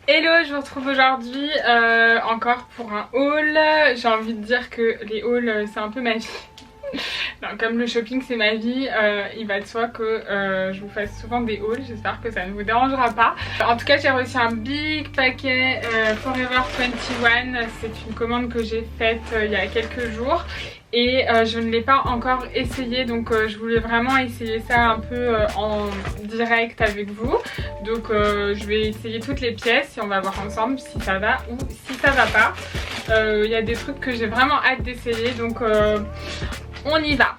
Hello, je vous retrouve aujourd'hui encore pour un haul. J'ai envie de dire que les hauls c'est un peu ma vie. Non, comme le shopping c'est ma vie, il va de soi que je vous fasse souvent des hauls. J'espère que ça ne vous dérangera pas. En tout cas, j'ai reçu un big paquet Forever 21. C'est une commande que j'ai faite il y a quelques jours. Et je ne l'ai pas encore essayé, donc je voulais vraiment essayer ça un peu en direct avec vous. Donc je vais essayer toutes les pièces et on va voir ensemble si ça va ou si ça va pas. Il y a des trucs que j'ai vraiment hâte d'essayer, donc on y va.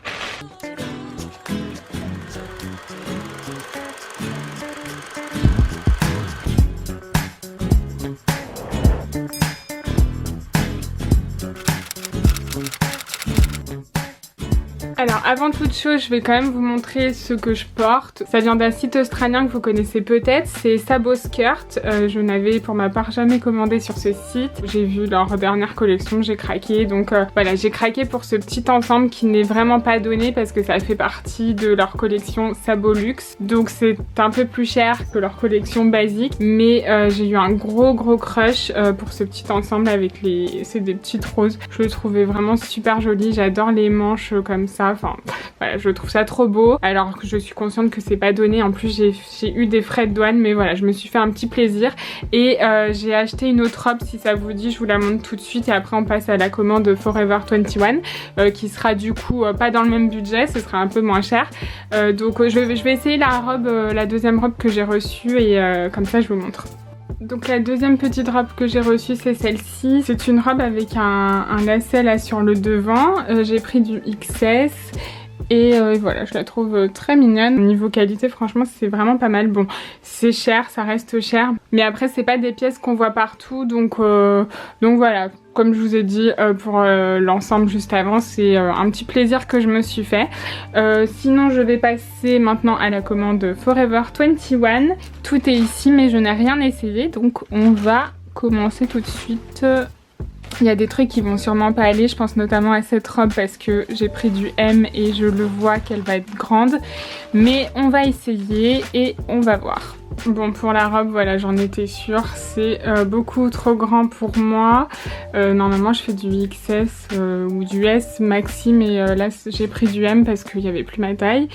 Alors avant toute chose, je vais quand même vous montrer ce que je porte. Ça vient d'un site australien que vous connaissez peut-être, c'est Sabo Skirt. Je n'avais pour ma part jamais commandé sur ce site. J'ai vu leur dernière collection, j'ai craqué. Donc voilà, j'ai craqué pour ce petit ensemble qui n'est vraiment pas donné parce que ça fait partie de leur collection Sabo Luxe. Donc c'est un peu plus cher que leur collection basique. Mais j'ai eu un gros crush pour ce petit ensemble avec c'est des petites roses. Je le trouvais vraiment super joli, j'adore les manches comme ça. Enfin voilà, je trouve ça trop beau alors que je suis consciente que c'est pas donné. En plus j'ai eu des frais de douane, mais voilà, je me suis fait un petit plaisir. Et j'ai acheté une autre robe, si ça vous dit je vous la montre tout de suite et après on passe à la commande Forever 21 qui sera du coup pas dans le même budget, ce sera un peu moins cher. Donc je vais essayer la robe, la deuxième robe que j'ai reçue et comme ça je vous montre. Donc la deuxième petite robe que j'ai reçue c'est celle-ci. C'est une robe avec un lacet là sur le devant. J'ai pris du XS et voilà, je la trouve très mignonne. Niveau qualité franchement c'est vraiment pas mal. Bon c'est cher, ça reste cher, mais après c'est pas des pièces qu'on voit partout, donc voilà. Comme je vous ai dit pour l'ensemble juste avant, c'est un petit plaisir que je me suis fait. Sinon je vais passer maintenant à la commande Forever 21. Tout est ici mais je n'ai rien essayé, donc on va commencer tout de suite. Il y a des trucs qui vont sûrement pas aller, je pense notamment à cette robe parce que j'ai pris du M et je le vois qu'elle va être grande. Mais on va essayer et on va voir. Bon, pour la robe, voilà, j'en étais sûre, c'est beaucoup trop grand pour moi. Normalement je fais du XS ou du S maxi, mais là j'ai pris du M parce qu'il n'y avait plus ma taille.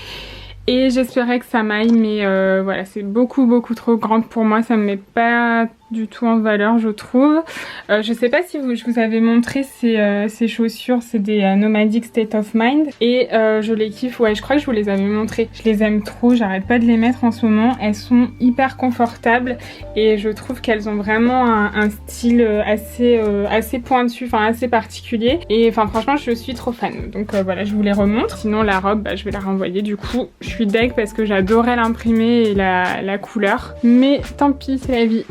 Et j'espérais que ça m'aille, mais voilà, c'est beaucoup trop grande pour moi, ça me met pas du tout en valeur je trouve. Je sais pas si je vous avais montré ces chaussures, c'est des Nomadic State of Mind et je les kiffe. Ouais, je crois que je vous les avais montrées, je les aime trop, j'arrête pas de les mettre en ce moment. Elles sont hyper confortables et je trouve qu'elles ont vraiment un style assez pointu, enfin assez particulier, et enfin franchement je suis trop fan, donc voilà, je vous les remontre. Sinon la robe, je vais la renvoyer du coup. Je suis deg parce que j'adorais l'imprimer et la couleur, mais tant pis, c'est la vie.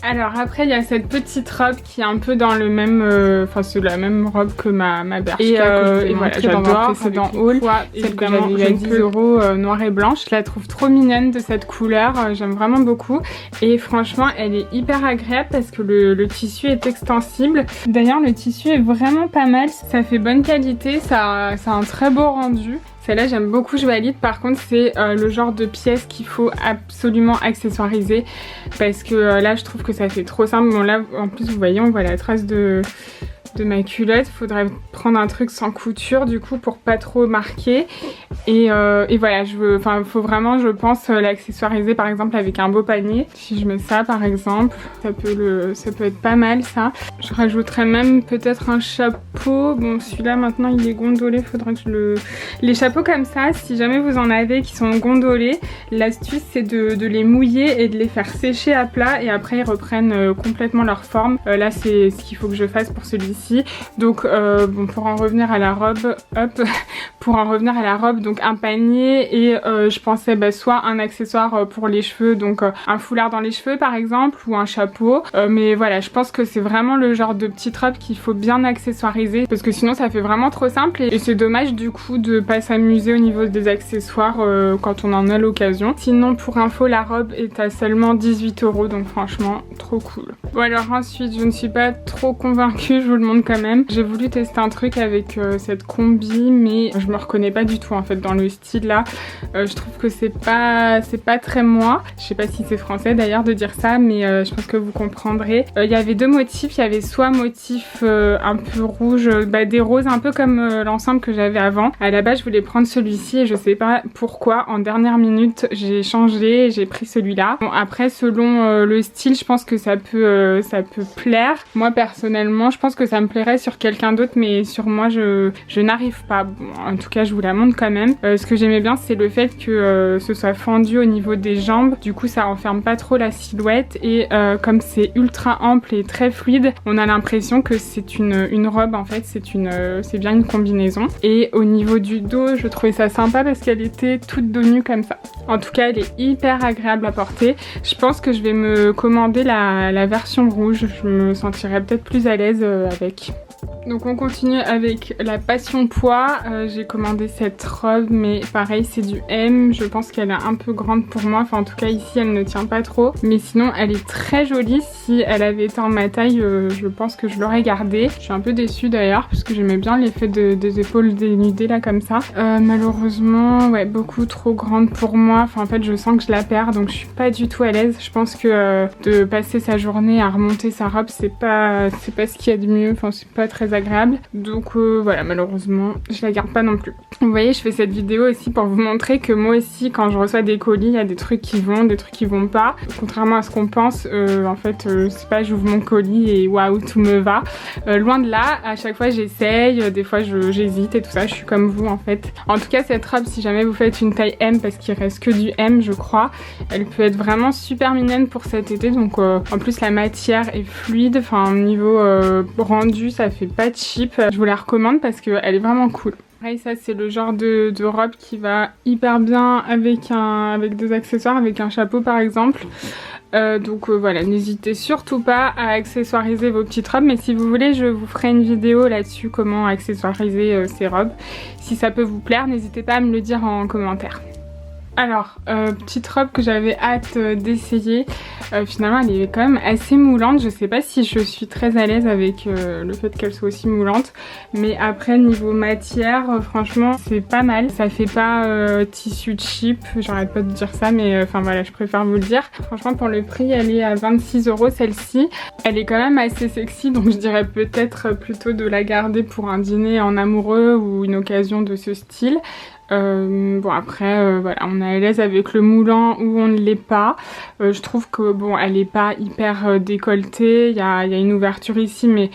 Alors après il y a cette petite robe qui est un peu dans le même, enfin c'est la même robe que ma Bershka et voilà, j'adore, précédent haul, celle que j'avais eu à 10 € noire et blanche. Je la trouve trop mignonne de cette couleur, j'aime vraiment beaucoup et franchement elle est hyper agréable parce que le tissu est extensible. D'ailleurs le tissu est vraiment pas mal, ça fait bonne qualité, ça a un très beau rendu. Celle-là j'aime beaucoup, je valide. Par contre c'est le genre de pièce qu'il faut absolument accessoiriser parce que là je trouve que ça fait trop simple. Bon là en plus vous voyez on voit la trace de ma culotte, faudrait prendre un truc sans couture du coup pour pas trop marquer et voilà, faut vraiment je pense l'accessoiriser par exemple avec un beau panier. Si je mets ça par exemple, ça peut être pas mal ça. Je rajouterais même peut-être un chapeau. Bon celui-là maintenant il est gondolé, faudrait que les chapeaux comme ça, si jamais vous en avez qui sont gondolés, l'astuce c'est de les mouiller et de les faire sécher à plat et après ils reprennent complètement leur forme. Là c'est ce qu'il faut que je fasse pour celui-ci. Donc bon, pour en revenir à la robe, donc un panier et je pensais soit un accessoire pour les cheveux, donc un foulard dans les cheveux par exemple ou un chapeau, mais voilà, je pense que c'est vraiment le genre de petite robe qu'il faut bien accessoiriser parce que sinon ça fait vraiment trop simple et c'est dommage du coup de pas s'amuser au niveau des accessoires quand on en a l'occasion. Sinon pour info la robe est à seulement 18 €, donc franchement trop cool. Bon alors ensuite je ne suis pas trop convaincue, je vous le montre montre quand même. J'ai voulu tester un truc avec cette combi, mais je me reconnais pas du tout en fait dans le style là. Je trouve que c'est pas très moi. Je sais pas si c'est français d'ailleurs de dire ça, mais je pense que vous comprendrez. Il y avait deux motifs. Il y avait soit motif un peu rouge, des roses, un peu comme l'ensemble que j'avais avant. À la base, je voulais prendre celui-ci et je sais pas pourquoi, en dernière minute, j'ai changé et j'ai pris celui-là. Bon, après, selon le style, je pense que ça peut plaire. Moi, personnellement, je pense que ça me plairait sur quelqu'un d'autre, mais sur moi, je n'arrive pas. Bon, en tout cas, je vous la montre quand même. Ce que j'aimais bien, c'est le fait que ce soit fendu au niveau des jambes. Du coup, ça renferme pas trop la silhouette et comme c'est ultra ample et très fluide, on a l'impression que c'est une robe en fait, c'est bien une combinaison. Et au niveau du dos, je trouvais ça sympa parce qu'elle était toute dos nue comme ça. En tout cas, elle est hyper agréable à porter. Je pense que je vais me commander la version rouge, je me sentirais peut-être plus à l'aise avec. Donc on continue avec la passion poids. J'ai commandé cette robe, mais pareil c'est du M. Je pense qu'elle est un peu grande pour moi, enfin en tout cas ici elle ne tient pas trop, mais sinon elle est très jolie. Si elle avait été en ma taille, je pense que je l'aurais gardée. Je suis un peu déçue d'ailleurs parce que j'aimais bien l'effet des épaules dénudées là comme ça. Malheureusement ouais, beaucoup trop grande pour moi. Enfin en fait je sens que je la perds, donc je suis pas du tout à l'aise. Je pense que de passer sa journée à remonter sa robe, c'est pas ce qu'il y a de mieux. Enfin c'est pas très agréable, donc voilà, malheureusement je la garde pas non plus. Vous voyez, je fais cette vidéo aussi pour vous montrer que moi aussi quand je reçois des colis, il y a des trucs qui vont, des trucs qui vont pas, contrairement à ce qu'on pense. En fait c'est pas j'ouvre mon colis et waouh tout me va, loin de là. À chaque fois j'essaye, des fois j'hésite et tout ça, je suis comme vous en fait. En tout cas cette robe, si jamais vous faites une taille M, parce qu'il reste que du M je crois, elle peut être vraiment super mignonne pour cet été. Donc en plus la matière est fluide, enfin au niveau rendu ça fait pas cheap. Je vous la recommande parce qu'elle est vraiment cool. Pareil, ça c'est le genre de robe qui va hyper bien avec des accessoires, avec un chapeau par exemple. Donc voilà, n'hésitez surtout pas à accessoiriser vos petites robes, mais si vous voulez je vous ferai une vidéo là-dessus, comment accessoiriser ces robes. Si ça peut vous plaire, n'hésitez pas à me le dire en commentaire. Alors, petite robe que j'avais hâte d'essayer, finalement elle est quand même assez moulante. Je sais pas si je suis très à l'aise avec le fait qu'elle soit aussi moulante, mais après niveau matière, franchement c'est pas mal. Ça fait pas tissu cheap, j'arrête pas de dire ça, mais enfin voilà, je préfère vous le dire. Franchement pour le prix elle est à 26 € celle-ci. Elle est quand même assez sexy, donc je dirais peut-être plutôt de la garder pour un dîner en amoureux ou une occasion de ce style. Bon après voilà, on est à l'aise avec le moulant ou on ne l'est pas. Je trouve que bon elle est pas hyper décolletée, il y a une ouverture ici mais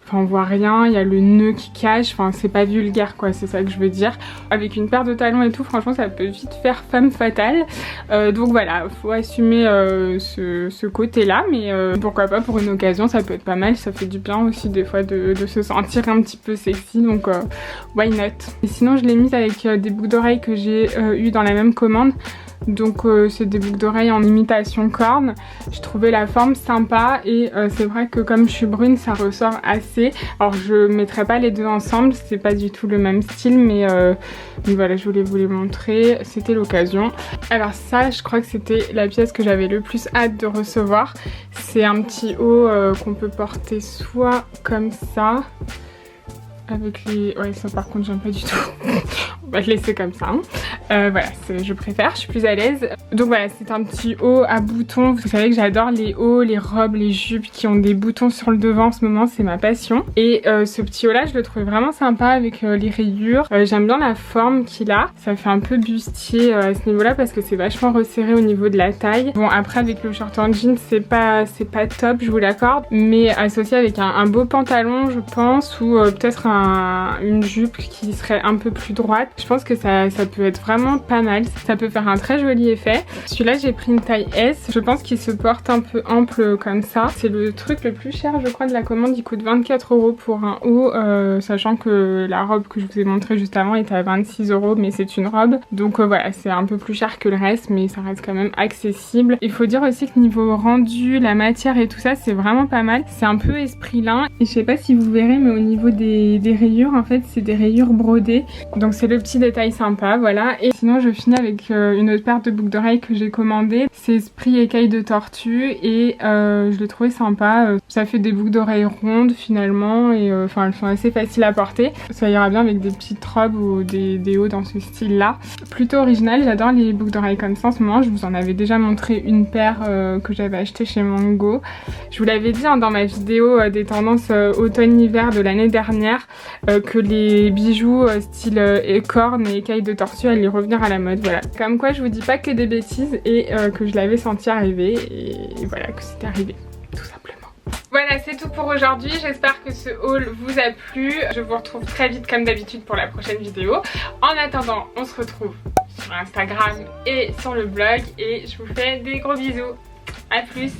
enfin on voit rien, il y a le nœud qui cache, enfin c'est pas vulgaire quoi, c'est ça que je veux dire. Avec une paire de talons et tout, franchement ça peut vite faire femme fatale. Donc voilà, faut assumer ce côté là, mais pourquoi pas pour une occasion, ça peut être pas mal, ça fait du bien aussi des fois de se sentir un petit peu sexy, donc why not. Et sinon je l'ai mise avec des boucles d'oreilles que j'ai eu dans la même commande. Donc c'est des boucles d'oreilles en imitation corne. Je trouvais la forme sympa et c'est vrai que comme je suis brune ça ressort assez. Alors je mettrai pas les deux ensemble, c'est pas du tout le même style, mais voilà, je voulais vous les montrer, c'était l'occasion. Alors ça je crois que c'était la pièce que j'avais le plus hâte de recevoir. C'est un petit haut qu'on peut porter soit comme ça, avec les... ouais ça par contre j'aime pas du tout. On va le laisser comme ça hein. Voilà, je préfère, je suis plus à l'aise. Donc voilà, c'est un petit haut à boutons. Vous savez que j'adore les hauts, les robes, les jupes qui ont des boutons sur le devant en ce moment, c'est ma passion. Et ce petit haut là je le trouvais vraiment sympa avec les rayures. J'aime bien la forme qu'il a, ça fait un peu bustier à ce niveau là parce que c'est vachement resserré au niveau de la taille. Bon après avec le short en jean c'est pas top, je vous l'accorde, mais associé avec un beau pantalon je pense, ou peut-être une jupe qui serait un peu plus droite, je pense que ça peut être vraiment pas mal, ça peut faire un très joli effet. Celui-là j'ai pris une taille S, je pense qu'il se porte un peu ample comme ça. C'est le truc le plus cher je crois de la commande, il coûte 24 € pour un haut, sachant que la robe que je vous ai montrée juste avant était à 26 €, mais c'est une robe. Donc voilà, c'est un peu plus cher que le reste, mais ça reste quand même accessible. Il faut dire aussi que niveau rendu, la matière et tout ça, c'est vraiment pas mal. C'est un peu esprit lin, et je sais pas si vous verrez, mais au niveau des rayures, en fait c'est des rayures brodées, donc c'est le petit détail sympa, voilà. Et sinon je finis avec une autre paire de boucles d'oreilles que j'ai commandées. C'est Esprit écaille de tortue et je l'ai trouvé sympa. Ça fait des boucles d'oreilles rondes finalement et enfin elles sont assez faciles à porter. Ça ira bien avec des petites robes ou des hauts dans ce style là. Plutôt original, j'adore les boucles d'oreilles comme ça en ce moment. Je vous en avais déjà montré une paire que j'avais achetée chez Mango. Je vous l'avais dit hein, dans ma vidéo des tendances automne-hiver de l'année dernière que les bijoux style cornes et écailles de tortue allaient revenir à la mode. Voilà. Comme quoi je vous dis pas que des bêtises et que je l'avais senti arriver et voilà que c'était arrivé tout simplement. Voilà, c'est tout pour aujourd'hui. J'espère que ce haul vous a plu. Je vous retrouve très vite comme d'habitude pour la prochaine vidéo. En attendant, on se retrouve sur Instagram et sur le blog et je vous fais des gros bisous. A plus.